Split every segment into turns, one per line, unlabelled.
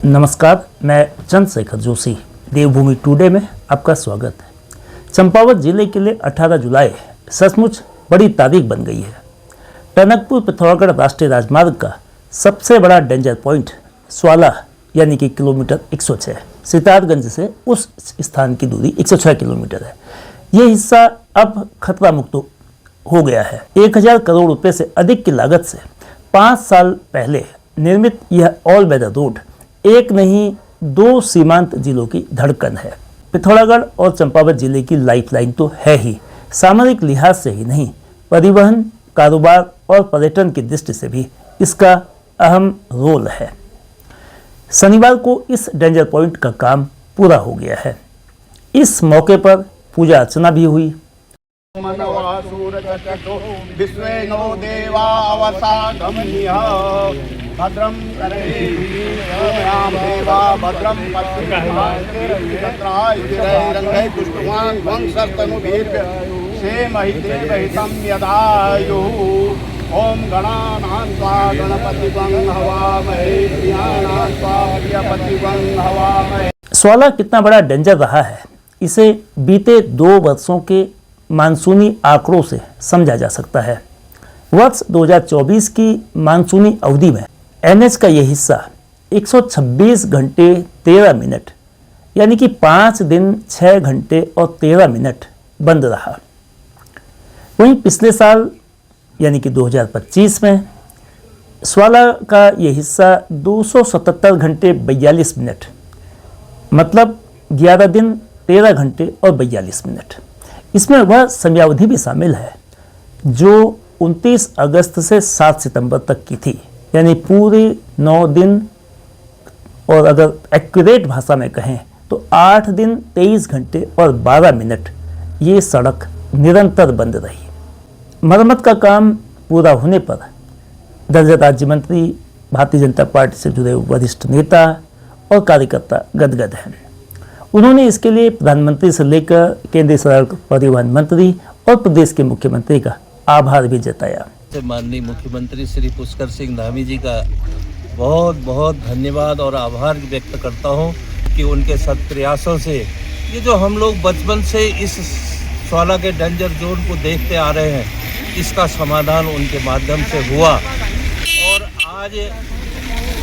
नमस्कार, मैं चंद्रशेखर जोशी। देवभूमि टुडे में आपका स्वागत है। चंपावत जिले के लिए 18 जुलाई सचमुच बड़ी तारीख बन गई है। टनकपुर पिथौरागढ़ राष्ट्रीय राजमार्ग का सबसे बड़ा डेंजर पॉइंट स्वाला यानी कि किलोमीटर 106, सितारगंज से उस स्थान की दूरी 106 किलोमीटर है। ये हिस्सा अब खतरा मुक्त हो गया है। 1000 करोड़ रुपए से अधिक की लागत से 5 साल पहले निर्मित यह ऑल वेदर रोड एक नहीं 2 सीमांत जिलों की धड़कन है। पिथौरागढ़ और चंपावत जिले की लाइफलाइन तो है ही, सामरिक लिहाज से ही नहीं, परिवहन, कारोबार और पर्यटन की दृष्टि से भी इसका अहम रोल है। शनिवार को इस डेंजर पॉइंट का काम पूरा हो गया है। इस मौके पर पूजा अर्चना भी हुई।
भद्रम देवा भद्रम पत्रिकाय पुष्पवान वंशस्तनुभिर्भ्य सेमहिदेवहितं यदायुः। ओम गणानां त्वा गणपतिवं हवामहे प्रियाणां त्वा प्रियपतिवं हवामहे।
स्वाला कितना बड़ा डेंजर रहा है, इसे बीते 2 वर्षों के मानसूनी आंकड़ों से समझा जा सकता है। वर्ष 2024 की मानसूनी अवधि में एनएच का यह हिस्सा 126 घंटे 13 मिनट यानी कि 5 दिन 6 घंटे और 13 मिनट बंद रहा। वहीं पिछले साल यानी कि 2025 में स्वाला का यह हिस्सा 277 घंटे 42 मिनट मतलब 11 दिन 13 घंटे और 42 मिनट। इसमें वह समयावधि भी शामिल है जो 29 अगस्त से 7 सितंबर तक की थी, यानी पूरे 9 दिन, और अगर एक्यूरेट भाषा में कहें तो 8 दिन 23 घंटे और 12 मिनट ये सड़क निरंतर बंद रही। मरम्मत का काम पूरा होने पर दर्जा राज्य मंत्री, भारतीय जनता पार्टी से जुड़े वरिष्ठ नेता और कार्यकर्ता गदगद हैं। उन्होंने इसके लिए प्रधानमंत्री से लेकर केंद्रीय सड़क परिवहन मंत्री और प्रदेश के मुख्यमंत्री का आभार भी जताया।
माननीय मुख्यमंत्री श्री पुष्कर सिंह धामी जी का बहुत बहुत धन्यवाद और आभार व्यक्त करता हूं कि उनके सत प्रयासों से ये जो हम लोग बचपन से इस स्वाला के डेंजर जोन को देखते आ रहे हैं, इसका समाधान उनके माध्यम से हुआ। और आज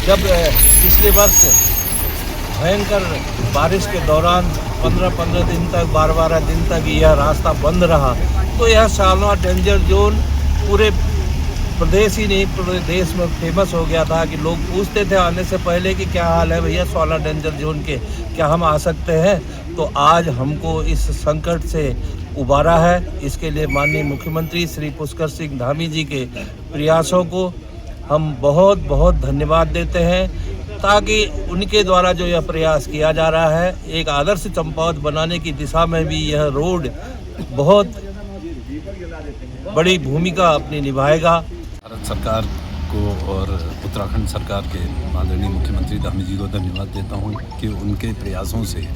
जब पिछले वर्ष भयंकर बारिश के दौरान 15-15 दिन तक 12-12 दिन तक यह रास्ता बंद रहा, तो यह स्वाला डेंजर जोन पूरे प्रदेश ही नहीं पूरे देश में फेमस हो गया था कि लोग पूछते थे आने से पहले कि क्या हाल है भैया स्वाला डेंजर जोन के, क्या हम आ सकते हैं। तो आज हमको इस संकट से उबारा है। इसके लिए माननीय मुख्यमंत्री श्री पुष्कर सिंह धामी जी के प्रयासों को हम बहुत बहुत धन्यवाद देते हैं, ताकि उनके द्वारा जो यह प्रयास किया जा रहा है एक आदर्श चंपावत बनाने की दिशा में भी यह रोड बहुत बड़ी भूमिका अपनी निभाएगा।
भारत सरकार को और उत्तराखंड सरकार के माननीय मुख्यमंत्री धामी जी को धन्यवाद देता हूं कि उनके प्रयासों से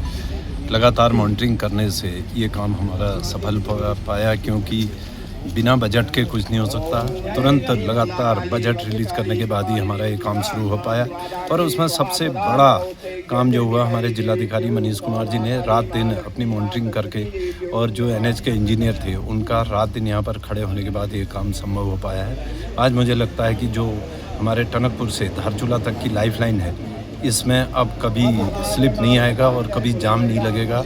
लगातार मॉनिटरिंग करने से ये काम हमारा सफल पाया, क्योंकि बिना बजट के कुछ नहीं हो सकता। तुरंत लगातार बजट रिलीज़ करने के बाद ही हमारा ये काम शुरू हो पाया। और उसमें सबसे बड़ा काम जो हुआ, हमारे जिलाधिकारी मनीष कुमार जी ने रात दिन अपनी मॉनिटरिंग करके, और जो एनएच के इंजीनियर थे उनका रात दिन यहाँ पर खड़े होने के बाद ये काम संभव हो पाया है। आज मुझे लगता है कि जो हमारे टनकपुर से धारचूला तक की लाइफलाइन है, इसमें अब कभी स्लिप नहीं आएगा और कभी जाम नहीं लगेगा।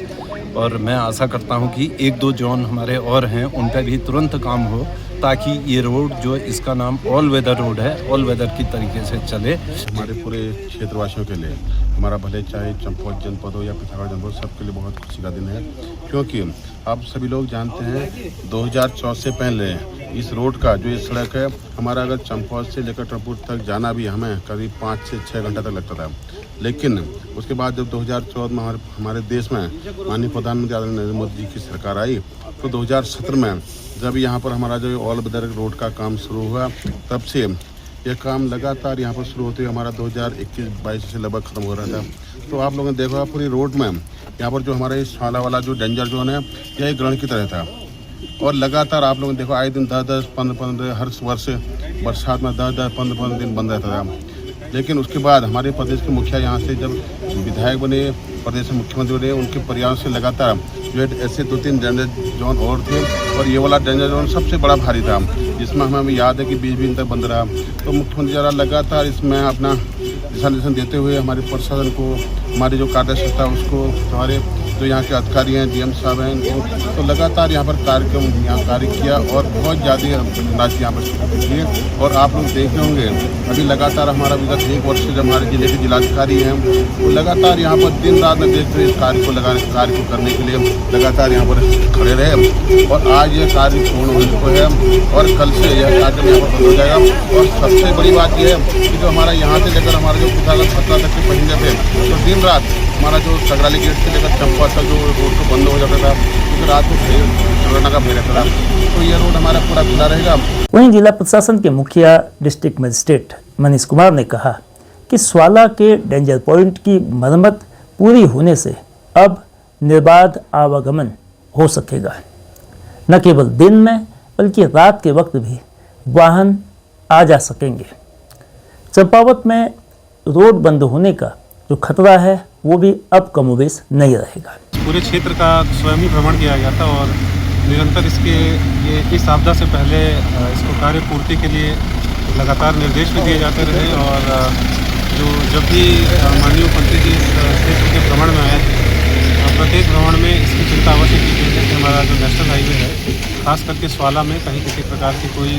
और मैं आशा करता हूं कि 1-2 जोन हमारे और हैं, उन पर भी तुरंत काम हो, ताकि ये रोड जो इसका नाम ऑल वेदर रोड है, ऑल वेदर की तरीके से चले।
हमारे पूरे क्षेत्रवासियों के लिए, हमारा भले चाहे चंपावत जनपद हो या पिथौरागढ़ जनपद, सबके लिए बहुत खुशी का दिन है। क्योंकि आप सभी लोग जानते हैं 2014 से पहले इस रोड का जो ये सड़क है, हमारा अगर चंपावत से लेकर टनकपुर तक जाना भी हमें करीब 5 से 6 घंटा तक लगता था। लेकिन उसके बाद जब 2014 में हमारे देश में माननीय प्रधानमंत्री नरेंद्र मोदी जी की सरकार आई, तो 2017 में जब यहाँ पर हमारा जो ऑल वेदर रोड का काम शुरू हुआ, तब से ये काम लगातार यहाँ पर शुरू होते हुए हमारा 2021-22 से लगभग ख़त्म हो रहा था। तो आप लोगों ने देखा पूरी रोड में यहाँ पर जो हमारा ये स्वाला वाला जो डेंजर जोन है, यह एक ग्रहण की तरह था। और लगातार आप लोगों ने देखो आए दिन 10-10, 15-15 हर वर्ष बरसात में 10-10, 15-15 दिन बंद रहता था। लेकिन उसके बाद हमारे प्रदेश के मुखिया यहाँ से जब विधायक बने, प्रदेश में मुख्यमंत्री बने, उनके प्रयास से लगातार जो है ऐसे 2-3 डेंजर जोन और थे और ये वाला डेंजर जोन सबसे बड़ा भारी था, जिसमें हमें याद है कि 20 दिन तक बंद रहा। तो मुख्यमंत्री जरा लगातार इसमें अपना दिशा निर्देशन देते हुए हमारे प्रशासन को, हमारी जो कार्यक्षमता उसको, हमारे जो यहाँ के अधिकारी हैं, डीएम साहब हैं, तो लगातार यहाँ पर कार्य किया और बहुत ज़्यादा राशि यहाँ पर की है। और आप लोग देख रहे होंगे अभी लगातार हमारा विगत 1 वर्ष से जब हमारे जिले के जिलाधिकारी हैं वो लगातार यहाँ पर दिन रात में देखते हुए इस कार्य को करने के लिए लगातार यहाँ पर खड़े रहे और आज ये कार्य पूर्ण होने को है और कल से यह कार्यक्रम यहाँ पर बंद हो जाएगा। और सबसे बड़ी बात यह है कि जो हमारा यहाँ से लेकर हमारा जो कुठागढ़ खतरा तक के पहिंगे पे तो दिन रात हमारा जो सगराली गेट से लेकर चंपा तक जो रोड को बंद हो जाता था, क्योंकि रात को कोरोना का भय रहता था, तो ये रोड हमारा पूरा खुला रहेगा।
वहीं जिला प्रशासन के मुखिया डिस्ट्रिक्ट मजिस्ट्रेट मनीष कुमार ने कहा कि स्वाला के डेंजर पॉइंट की मरम्मत पूरी होने से अब निर्बाध आवागमन हो सकेगा। न केवल दिन में बल्कि रात के वक्त भी वाहन आ जा सकेंगे। चंपावत में रोड बंद होने का जो खतरा है वो भी अब कमोबेश नहीं रहेगा।
पूरे क्षेत्र का स्वयं ही भ्रमण किया गया था और निरंतर इस आपदा से पहले इसको कार्य पूर्ति के लिए लगातार निर्देश भी दिए जाते रहे और जब भी माननीय मंत्री जी इस क्षेत्र के भ्रमण में आए प्रत्येक भ्रमण में इसकी चिंता अवश्य की गई है कि हमारा जो नेशनल हाईवे है खास करके स्वाला में कहीं किसी प्रकार की कोई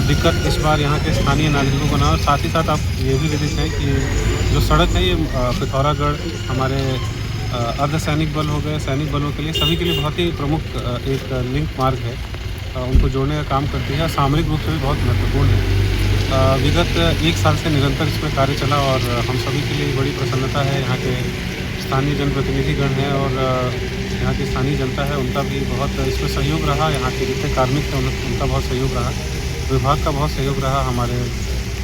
दिक्कत इस बार यहाँ के स्थानीय नागरिकों को ना हो। साथ ही साथ आप ये भी विदित हैं कि जो सड़क है ये पिथौरागढ़ हमारे अर्धसैनिक बल हो गए, सैनिक बलों के लिए सभी के लिए बहुत ही प्रमुख एक लिंक मार्ग है, उनको जोड़ने का काम करती है। सामरिक रूप से भी बहुत महत्वपूर्ण है। विगत 1 साल से निरंतर इसमें कार्य चला और हम सभी के लिए बड़ी प्रसन्नता है। यहाँ के स्थानीय जनप्रतिनिधिगण हैं और यहाँ की स्थानीय जनता है, उनका भी बहुत इसमें सहयोग रहा। यहाँ के जितने कार्मिक थे उनका बहुत सहयोग रहा, विभाग का बहुत सहयोग रहा, हमारे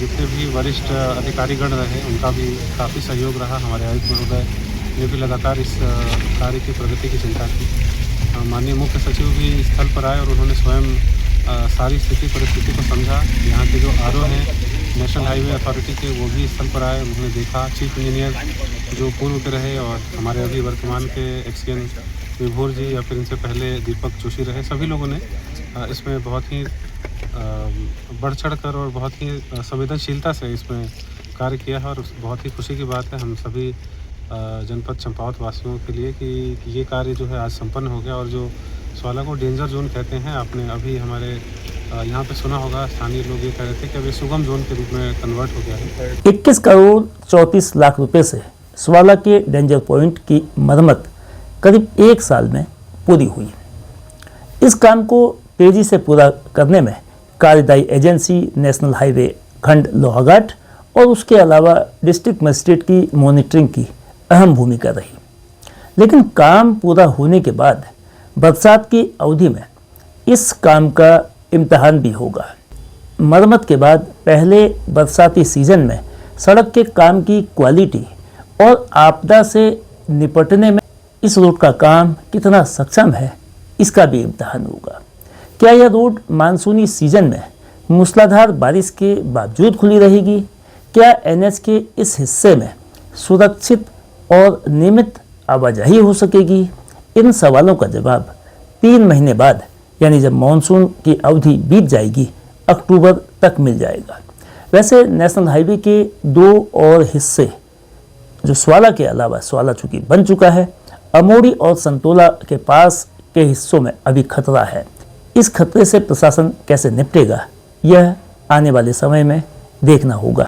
जितने भी वरिष्ठ अधिकारीगण रहे उनका भी काफ़ी सहयोग रहा। हमारे आयुक्त महोदय ने भी लगातार इस कार्य की प्रगति की चिंता की। माननीय मुख्य सचिव भी स्थल पर आए और उन्होंने स्वयं सारी स्थिति परिस्थिति को समझा। यहाँ के जो आरओ हैं नेशनल हाईवे अथॉरिटी के वो भी स्थल पर आए, उन्होंने देखा। चीफ इंजीनियर जो पूर्व के रहे और हमारे अभी वर्तमान के एक्सएन विभोर जी या फिर इनसे पहले दीपक जोशी रहे, सभी लोगों ने इसमें बहुत ही बढ़ चढ़ कर और बहुत ही संवेदनशीलता से इसमें कार्य किया है और बहुत ही खुशी की बात है हम सभी जनपद चंपावत वासियों के लिए कि ये कार्य जो है आज संपन्न हो गया। और जो स्वाला को डेंजर जोन कहते हैं, आपने अभी हमारे यहाँ पे सुना होगा, स्थानीय लोग ये कह रहे थे कि अभी सुगम जोन के रूप में कन्वर्ट हो गया है।
21 करोड़ 34 लाख रुपए से स्वाला के डेंजर पॉइंट की मरम्मत करीब 1 साल में पूरी हुई। इस काम को तेजी से पूरा करने में कार्यदायी एजेंसी नेशनल हाईवे खंड लोहाघाट और उसके अलावा डिस्ट्रिक्ट मजिस्ट्रेट की मॉनिटरिंग की अहम भूमिका रही। लेकिन काम पूरा होने के बाद बरसात की अवधि में इस काम का इम्तिहान भी होगा। मरम्मत के बाद पहले बरसाती सीजन में सड़क के काम की क्वालिटी और आपदा से निपटने में इस रोड का काम कितना सक्षम है, इसका भी इम्तिहान होगा। क्या यह रोड मानसूनी सीजन में मूसलाधार बारिश के बावजूद खुली रहेगी? क्या एनएच के इस हिस्से में सुरक्षित और नियमित आवाजाही हो सकेगी? इन सवालों का जवाब 3 महीने बाद यानी जब मानसून की अवधि बीत जाएगी, अक्टूबर तक मिल जाएगा। वैसे नेशनल हाईवे के 2 और हिस्से जो स्वाला के अलावा, स्वाला चूंकि बन चुका है, अमोड़ी और संतोला के पास के हिस्सों में अभी खतरा है। इस खतरे से प्रशासन कैसे निपटेगा, यह आने वाले समय में देखना होगा।